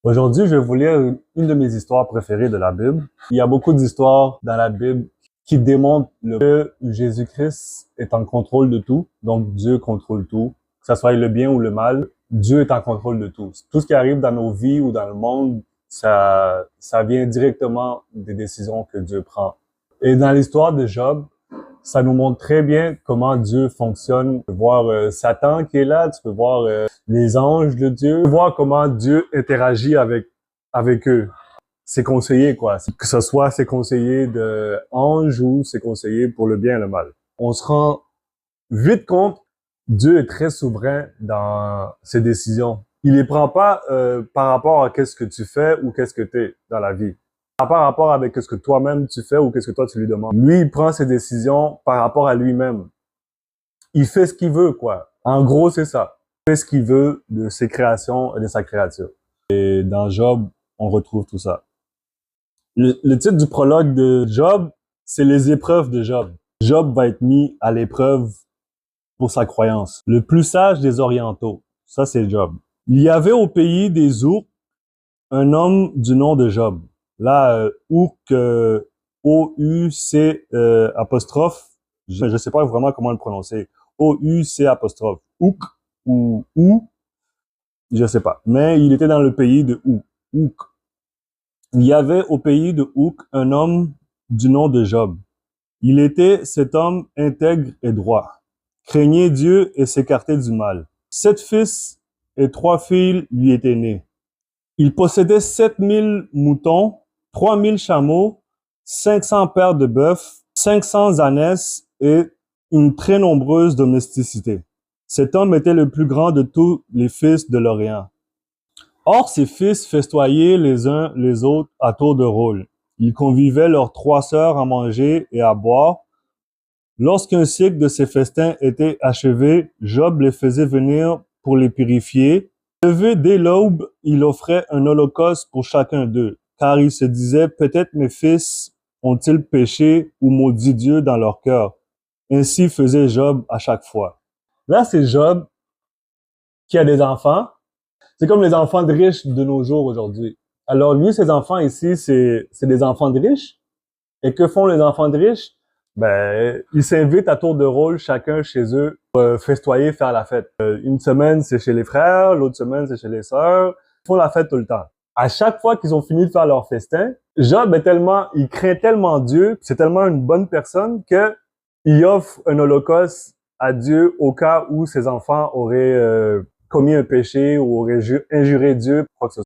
Aujourd'hui, je vais vous lire une de mes histoires préférées de la Bible. Il y a beaucoup d'histoires dans la Bible qui démontrent que Jésus-Christ est en contrôle de tout. Donc, Dieu contrôle tout. Que ce soit le bien ou le mal, Dieu est en contrôle de tout. Tout ce qui arrive dans nos vies ou dans le monde, ça vient directement des décisions que Dieu prend. Et dans l'histoire de Job, ça nous montre très bien comment Dieu fonctionne. Tu peux voir Satan qui est là, tu peux voir les anges de Dieu, tu peux voir comment Dieu interagit avec eux. Ses conseillers, quoi. Que ce soit ses conseillers de anges ou ses conseillers pour le bien et le mal. On se rend vite compte, Dieu est très souverain dans ses décisions. Il les prend pas par rapport à qu'est-ce que tu fais ou qu'est-ce que t'es dans la vie. Pas par rapport avec ce que toi-même tu fais ou qu'est-ce que toi tu lui demandes. Lui, il prend ses décisions par rapport à lui-même. Il fait ce qu'il veut, quoi. En gros, c'est ça. Il fait ce qu'il veut de ses créations et de sa créature. Et dans Job, on retrouve tout ça. Le titre du prologue de Job, c'est les épreuves de Job. Job va être mis à l'épreuve pour sa croyance. Le plus sage des Orientaux. Ça, c'est Job. Il y avait au pays des Ours un homme du nom de Job. Là, O-U-C apostrophe, je sais pas vraiment comment le prononcer. O-U-C apostrophe. Ook ou je sais pas. Mais il était dans le pays de Ook. Il y avait au pays de Ook un homme du nom de Job. Il était cet homme intègre et droit, craignait Dieu et s'écartait du mal. 7 fils et 3 filles lui étaient nés. Il possédait 7000 moutons, 3000 chameaux, 500 paires de bœufs, 500 ânesses et une très nombreuse domesticité. Cet homme était le plus grand de tous les fils de l'Orient. Or, ses fils festoyaient les uns les autres à tour de rôle. Ils convivaient leurs 3 sœurs à manger et à boire. Lorsqu'un cycle de ces festins était achevé, Job les faisait venir pour les purifier. Levé dès l'aube, il offrait un holocauste pour chacun d'eux, car il se disait, peut-être mes fils ont-ils péché ou maudit Dieu dans leur cœur. Ainsi faisait Job à chaque fois. Là, c'est Job qui a des enfants. C'est comme les enfants de riches de nos jours aujourd'hui. Alors lui, ses enfants ici, c'est des enfants de riches. Et que font les enfants de riches? Ben, ils s'invitent à tour de rôle, chacun chez eux, pour festoyer, faire la fête. Une semaine, c'est chez les frères, l'autre semaine, c'est chez les sœurs. Ils font la fête tout le temps. À chaque fois qu'ils ont fini de faire leur festin, Job il craint tellement Dieu, c'est tellement une bonne personne que il offre un holocauste à Dieu au cas où ses enfants auraient commis un péché ou auraient injuré Dieu, quoi que ce soit.